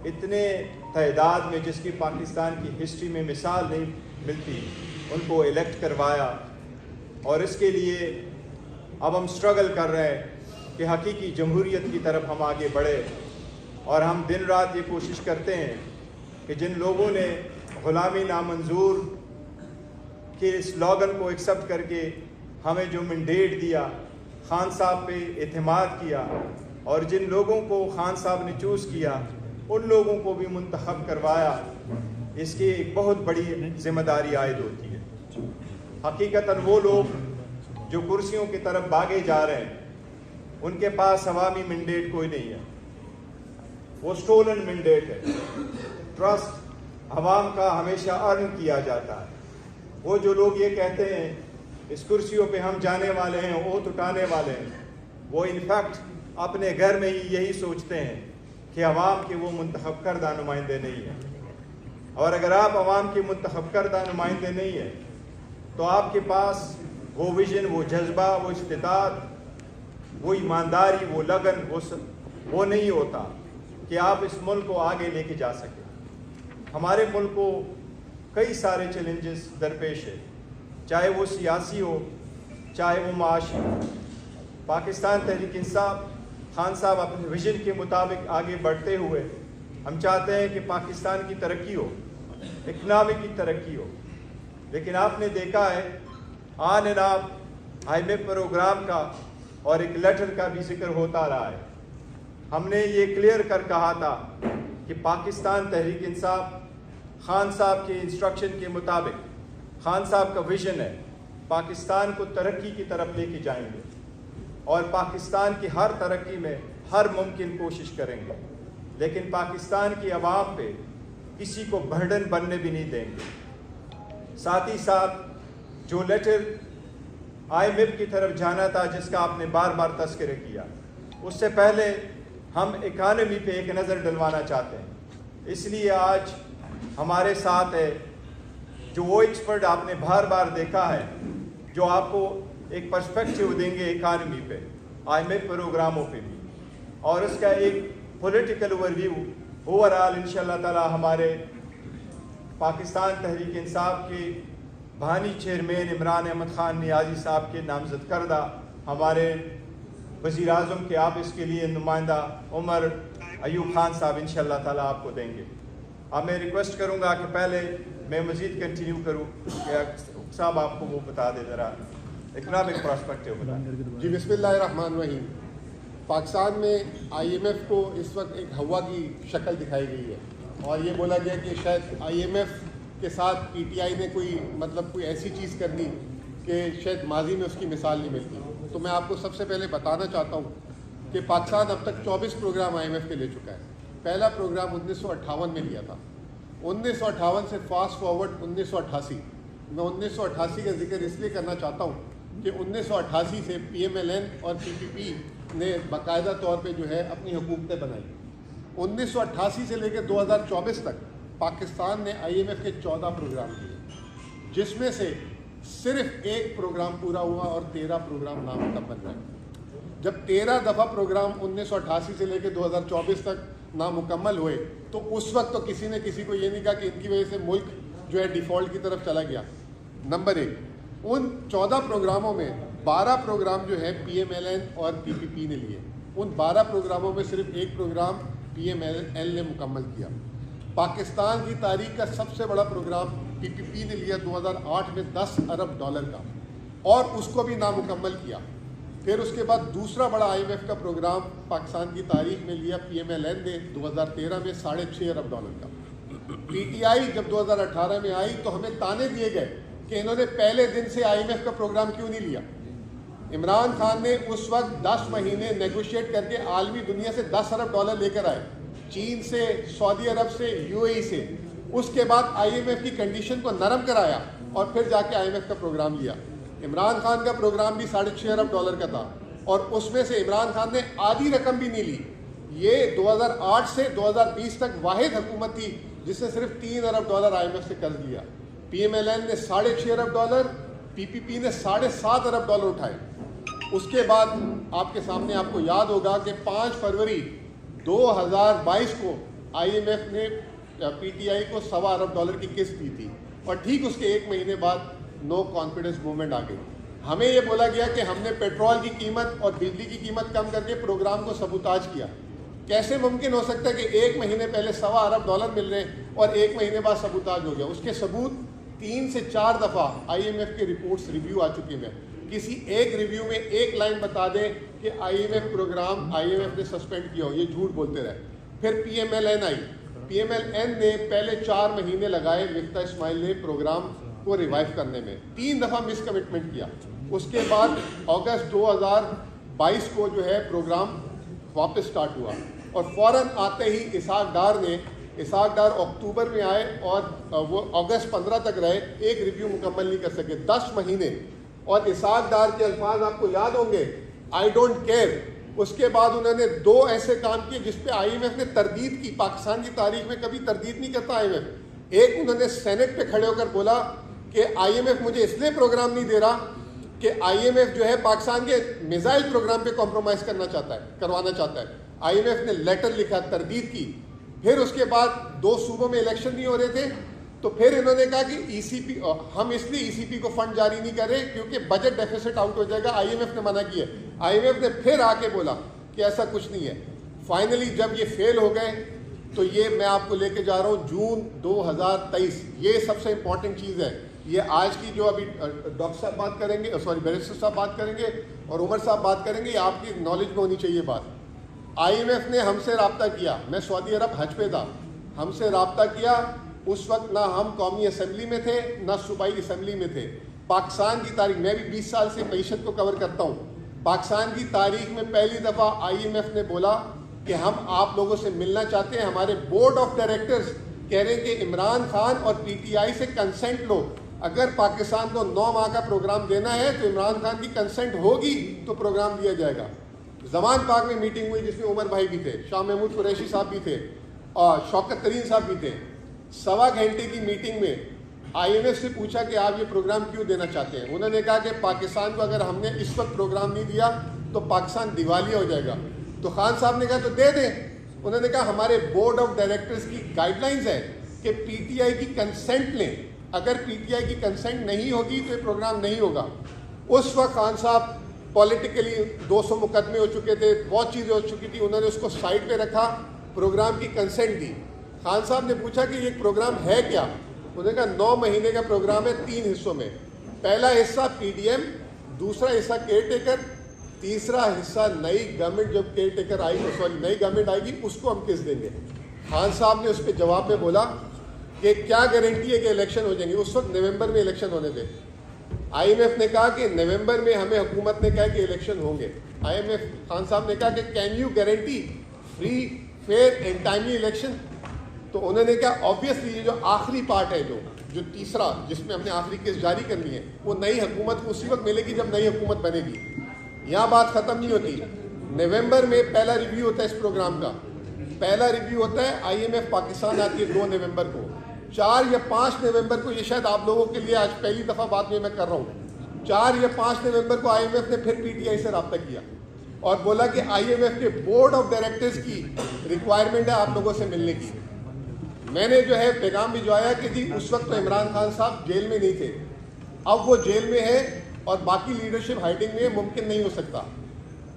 اتنے تعداد میں جس کی پاکستان کی ہسٹری میں مثال نہیں ملتی ان کو الیکٹ کروایا، اور اس کے لیے اب ہم سٹرگل کر رہے ہیں کہ حقیقی جمہوریت کی طرف ہم آگے بڑھے، اور ہم دن رات یہ کوشش کرتے ہیں کہ جن لوگوں نے غلامی نامنظور کے سلوگن کو ایکسیپٹ کر کے ہمیں جو مینڈیٹ دیا، خان صاحب پہ اعتماد کیا، اور جن لوگوں کو خان صاحب نے چوز کیا ان لوگوں کو بھی منتخب کروایا، اس کی ایک بہت بڑی ذمہ داری عائد ہوتی ہے۔ حقیقتاً وہ لوگ جو کرسیوں کی طرف بھاگے جا رہے ہیں ان کے پاس عوامی مینڈیٹ کوئی نہیں ہے، وہ سٹولن مینڈیٹ ہے۔ ٹرسٹ عوام کا ہمیشہ ارن کیا جاتا ہے۔ وہ جو لوگ یہ کہتے ہیں اس کرسیوں پہ ہم جانے والے ہیں، اوت اٹھانے والے ہیں، وہ انفیکٹ اپنے گھر میں ہی یہی سوچتے ہیں کہ عوام کے وہ منتخب کردہ نمائندے نہیں ہیں۔ اور اگر آپ عوام کے منتخب کردہ نمائندے نہیں ہیں تو آپ کے پاس وہ ویژن، وہ جذبہ، وہ استطاعت، وہ ایمانداری، وہ لگن، وہ نہیں ہوتا کہ آپ اس ملک کو آگے لے کے جا سکیں۔ ہمارے ملک کو کئی سارے چیلنجز درپیش ہے، چاہے وہ سیاسی ہو، چاہے وہ معاشی ہو۔ پاکستان تحریک انصاف، خان صاحب اپنے ویژن کے مطابق آگے بڑھتے ہوئے ہم چاہتے ہیں کہ پاکستان کی ترقی ہو، اکنامی کی ترقی ہو، لیکن آپ نے دیکھا ہے on and off I M F programme کا اور ایک لیٹر کا بھی ذکر ہوتا رہا ہے۔ ہم نے یہ کلیئر کر کہا تھا کہ پاکستان تحریک انصاف خان صاحب کے انسٹرکشن کے مطابق، خان صاحب کا ویژن ہے پاکستان کو ترقی کی طرف لے کے جائیں گے، اور پاکستان کی ہر ترقی میں ہر ممکن کوشش کریں گے، لیکن پاکستان کی عوام پہ کسی کو برڈن بننے بھی نہیں دیں گے۔ ساتھ ہی ساتھ جو لیٹر آئی ایم ایف کی طرف جانا تھا جس کا آپ نے بار بار تذکرہ کیا، اس سے پہلے ہم اکانومی پہ ایک نظر ڈلوانا چاہتے ہیں۔ اس لیے آج ہمارے ساتھ ہے جو وہ ایکسپرٹ آپ نے بار بار دیکھا ہے، جو آپ کو ایک پرسپیکٹیو دیں گے اکانومی پہ، آئی ایم ایف پروگراموں پہ بھی، اور اس کا ایک political overview overall انشاءاللہ تعالی ہمارے پاکستان تحریک انصاف کے بانی چیئرمین عمران احمد خان نیازی صاحب کے نامزد کردہ ہمارے وزیر اعظم کے آفس کے لیے نمائندہ عمر ایوب خان صاحب انشاءاللہ تعالیٰ آپ کو دیں گے۔ اب میں ریکویسٹ کروں گا کہ پہلے میں مزید کنٹینیو کروں کہ صاحب آپ کو وہ بتا دے ذرا اکنامک پرسپیکٹیو بتا دیں۔ جی بسم اللہ الرحمن الرحیم۔ پاکستان میں آئی ایم ایف کو اس وقت ایک ہوا کی شکل دکھائی گئی ہے، اور یہ بولا گیا کہ شاید آئی ایم ایف کے ساتھ پی ٹی آئی نے کوئی ایسی چیز کرنی کہ شاید ماضی میں اس کی مثال نہیں ملتی۔ تو میں آپ کو سب سے پہلے بتانا چاہتا ہوں کہ پاکستان اب تک 24 پروگرام آئی ایم ایف کے لے چکا ہے۔ پہلا پروگرام 1958 میں لیا تھا، 1958 سے فاسٹ فارورڈ 1988۔ میں 1988 کا ذکر اس لیے کرنا چاہتا ہوں کہ 1988 سے پی ایم ایل این اور پی پی پی نے باقاعدہ طور پہ جو ہے اپنی حکومتیں بنائی۔ 1988 سے لے کے 2024 تک پاکستان نے آئی ایم ایف کے 14 پروگرام کیے، جس میں سے صرف ایک پروگرام پورا ہوا اور 13 پروگرام نامکمل رہے۔ جب 13 دفعہ پروگرام 1988 سے لے کے 2024 تک نامکمل ہوئے تو اس وقت تو کسی نے کسی کو یہ نہیں کہا کہ ان کی وجہ سے ملک جو ہے ڈیفالٹ کی طرف چلا گیا۔ نمبر 1، ان 14 پروگراموں میں 12 پروگرام جو ہے پی ایم ایل این اور پی پی پی نے لیے۔ ان 12 پروگراموں میں صرف ایک پروگرام پی ایم ایل نے مکمل کیا۔ پاکستان کی تاریخ کا سب سے بڑا پروگرام پی پی پی نے لیا 2008 میں $10 ارب کا، اور اس کو بھی نامکمل کیا۔ پھر اس کے بعد دوسرا بڑا آئی ایم ایف کا پروگرام پاکستان کی تاریخ میں لیا پی ایم ایل این نے 2013 میں $6.5 ارب کا۔ پی ٹی آئی جب 2018 میں آئی تو ہمیں تانے دیے گئے کہ انہوں نے پہلے دن سے آئی ایم ایف کا پروگرام کیوں نہیں لیا۔ عمران خان نے اس وقت 10 مہینے نیگوشیٹ کر کے عالمی دنیا سے $10 ارب لے کر آئے، چین سے، سعودی عرب سے، یو اے ای سے۔ اس کے بعد آئی ایم ایف کی کنڈیشن کو نرم کرایا اور پھر جا کے آئی ایم ایف کا پروگرام لیا۔ عمران خان کا پروگرام بھی $6.5 ارب کا تھا، اور اس میں سے عمران خان نے آدھی رقم بھی نہیں لی۔ یہ 2008 سے 2020 تک واحد حکومت تھی جس نے صرف $3 ارب آئی ایم ایف سے قرض لیا۔ پی ایم ایل این نے $6.5 ارب، پی پی پی نے $7.5 ارب اٹھائے۔ اس کے بعد آپ کے سامنے آپ کو یاد ہوگا کہ 5 فروری 2022 کو IMF نے PTI کو $1.25 अरब की किस्त दी थी और ठीक उसके 1 महीने बाद नो कॉन्फिडेंस मूवमेंट आ गई। हमें ये बोला गया कि हमने पेट्रोल की कीमत और बिजली की कीमत कम करके प्रोग्राम को सबूताज किया। कैसे मुमकिन हो सकता है कि 1 महीने पहले $1.25 अरब मिल रहे हैं और 1 महीने बाद सबूताज हो गया? उसके सबूत 3 से 4 दफ़ा IMF के रिपोर्ट्स रिव्यू आ चुकी हैं। किसी एक रिव्यू में एक लाइन बता दें कि IMF प्रोग्राम IMF ने सस्पेंड किया हो, ये झूठ बोलते रहे। फिर PMLN आई, PMLN ने पहले 4 महीने लगाए मिफ्ता इस्माइल ने प्रोग्राम को रिवाइव करने में, 3 दफ़ा मिस कमिटमेंट किया। उसके बाद अगस्त 2022 को जो है प्रोग्राम वापस स्टार्ट हुआ और फ़ौरन आते ही इसहाक डार अक्टूबर में आए और वो अगस्त 15 तक रहे, एक रिव्यू मुकम्मल नहीं कर सके, 10 महीने। और इसहाक डार के अल्फाज आपको याद होंगे, आई डोंट केयर। उसके बाद उन्होंने 2 ऐसे काम किए जिस पे IMF ने तरदीद की। पाकिस्तान की तारीख में कभी तरदीद नहीं करता IMF। एक, उन्होंने सेनेट पे खड़े होकर बोला कि IMF मुझे इसलिए प्रोग्राम नहीं दे रहा कि IMF जो है पाकिस्तान के मिसाइल प्रोग्राम पे कॉम्प्रोमाइज़ करवाना चाहता है। IMF ने लेटर लिखा, तरदीद की। फिर उसके बाद 2 सूबों में इलेक्शन नहीं हो रहे थे, तो फिर इन्होंने कहा कि ECP, हम इसलिए ECP को फंड जारी नहीं कर रहे क्योंकि बजट डेफिसिट आउट हो जाएगा। IMF ने मना किया। IMF ने फिर आके बोला कि ऐसा कुछ नहीं है। फाइनली जब ये फेल हो गए तो ये मैं आपको लेके जा रहा हूँ जून 2023। ये सबसे इंपॉर्टेंट चीज़ है। ये आज की जो अभी डॉक्टर साहब बात करेंगे, बैरिस्टर साहब बात करेंगे और उमर साहब बात करेंगे, ये आपकी नॉलेज में होनी चाहिए बात। IMF ने हमसे रब्ता किया, मैं सऊदी अरब हज पे था, हमसे रब्ता किया। उस वक्त ना हम कौमी असम्बली में थे ना सूबाई असम्बली में थे। पाकिस्तान की तारीख, मैं भी 20 साल से मईशत को कवर करता हूँ, पाकिस्तान की तारीख में पहली दफ़ा IMF ने बोला कि हम आप लोगों से मिलना चाहते हैं। हमारे बोर्ड ऑफ डायरेक्टर्स कह रहे हैं कि इमरान खान और PTI से कंसेंट लो। अगर पाकिस्तान को 9 माह का प्रोग्राम देना है तो इमरान खान की कंसेंट होगी तो प्रोग्राम दिया जाएगा। जमान पाक में मीटिंग हुई जिसमें उमर भाई भी थे, शाह महमूद कुरैशी साहब भी थे और शौकत तरीन साहब भी थे। 1.25 घंटे की मीटिंग में IMF से पूछा कि आप ये प्रोग्राम क्यों देना चाहते हैं। उन्होंने कहा कि पाकिस्तान को अगर हमने इस वक्त प्रोग्राम नहीं दिया तो पाकिस्तान दिवालिया हो जाएगा। तो खान साहब ने कहा तो दे दें। उन्होंने कहा हमारे बोर्ड ऑफ डायरेक्टर्स की गाइडलाइंस है कि PTI की कंसेंट लें, अगर PTI की कंसेंट नहीं होगी तो ये प्रोग्राम नहीं होगा। उस वक्त खान साहब पॉलिटिकली 200 मुकदमे हो चुके थे, बहुत चीज़ें हो चुकी थी, उन्होंने उसको साइड पे रखा, प्रोग्राम की कंसेंट दी। खान साहब ने पूछा कि ये प्रोग्राम है क्या। उन्होंने कहा 9 महीने का प्रोग्राम है 3 हिस्सों में। पहला हिस्सा PDM, दूसरा हिस्सा केयर टेकर, तीसरा हिस्सा नई गवर्नमेंट जब केयर टेकर आएगी, नई गवर्नमेंट आएगी उसको हम किस देंगे। खान साहब ने उस पर जवाब में बोला कि क्या गारंटी है कि इलेक्शन हो जाएंगे। उस वक्त नवंबर में इलेक्शन होने थे। IMF ने कहा कि नवंबर में हमें हुकूमत ने कहा कि इलेक्शन होंगे। IMF खान साहब ने कहा कि can you guarantee free fair and timely election. तो उन्होंने कहा ऑब्वियसली ये जो आखिरी पार्ट है, जो तीसरा जिसमें हमने आखिरी केस जारी करनी है, वो नई हुकूमत को उसी वक्त मिलेगी जब नई हुकूमत बनेगी। यहाँ बात ख़त्म नहीं होती। नवंबर में पहला रिव्यू होता है इस प्रोग्राम का। पहला रिव्यू होता है, IMF पाकिस्तान आती है 2 नवंबर को। 4 या 5 नवंबर को, ये शायद आप लोगों के लिए आज पहली दफ़ा बात में मैं कर रहा हूँ, 4 या 5 नवंबर को IMF ने फिर PTI से रब्ता किया और बोला कि IMF के बोर्ड ऑफ डायरेक्टर्स की रिक्वायरमेंट है आप लोगों से मिलने की। मैंने जो है पैगाम भिजवाया कि जी उस वक्त तो इमरान खान साहब जेल में नहीं थे, अब वो जेल में है और बाकी लीडरशिप हाइडिंग में, मुमकिन नहीं हो सकता।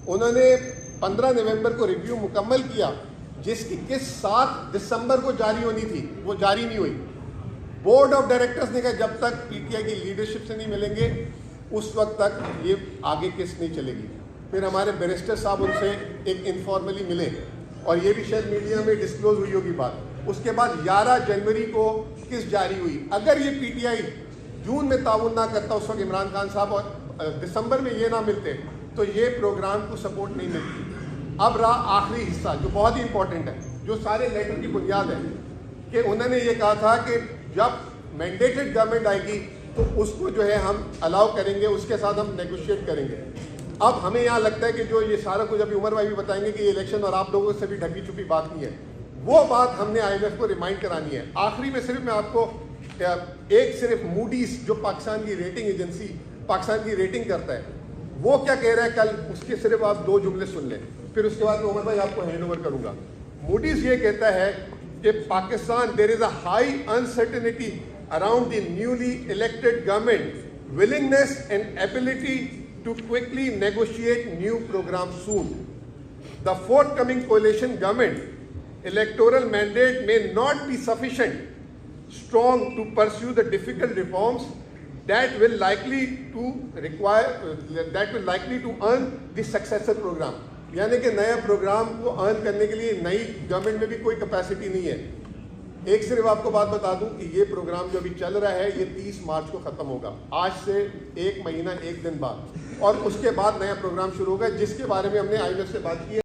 उन्होंने 15 नवंबर को रिव्यू मुकम्मल किया जिसकी किस्त 7 दिसंबर को जारी होनी थी, वो जारी नहीं हुई। बोर्ड ऑफ डायरेक्टर्स ने कहा जब तक PTI की लीडरशिप से नहीं मिलेंगे उस वक्त तक ये आगे किस्त नहीं चलेगी। फिर हमारे बैरिस्टर साहब उनसे एक इनफॉर्मली मिले और ये भी शायद मीडिया में डिस्क्लोज हुई होगी बात। उसके बाद 11 जनवरी को किस्त जारी हुई। अगर ये PTI जून में ताउन ना करता उस वक्त इमरान खान साहब और दिसंबर में ये ना मिलते तो ये प्रोग्राम को सपोर्ट नहीं मिलती। अब रहा आखिरी हिस्सा जो बहुत ही इंपॉर्टेंट है, जो सारे लेटर की बुनियाद है, कि उन्होंने ये कहा था कि जब मैंडेटेड गवर्नमेंट आएगी तो उसको जो है हम अलाउ करेंगे, उसके साथ हम नेगोशिएट करेंगे। अब हमें यहाँ लगता है कि जो ये सारा कुछ अभी उमर भाई भी बताएंगे कि ये इलेक्शन और आप लोगों से भी ढकी छुपी बात नहीं है, वो बात हमने IMF को रिमाइंड करानी है। आखिरी में सिर्फ मैं आपको सिर्फ मूडीज जो पाकिस्तान की रेटिंग एजेंसी पाकिस्तान की रेटिंग करता है, वो क्या कह रहा है कल, उसके सिर्फ आप 2 जुमले सुन लें, फिर उसके बाद मैं उमर भाई आपको हैंड ओवर करूंगा। मूडीज ये कहता है कि Pakistan, there is a high uncertainty around the newly elected government willingness and ability to quickly negotiate new programs soon. The forthcoming coalition government electoral mandate may not be sufficient strong to pursue the difficult reforms that will likely to earn the successor program. यानी कि नया programme को earn करने के लिए नई government में भी कोई कैपेसिटी नहीं है. एक सिर्फ आपको बात बता दूं कि ये प्रोग्राम जो अभी चल रहा है ये 30 मार्च को ख़त्म होगा, आज से 1 महीना 1 दिन बाद, और उसके बाद नया प्रोग्राम शुरू होगा जिसके बारे में हमने IMF से बात की है.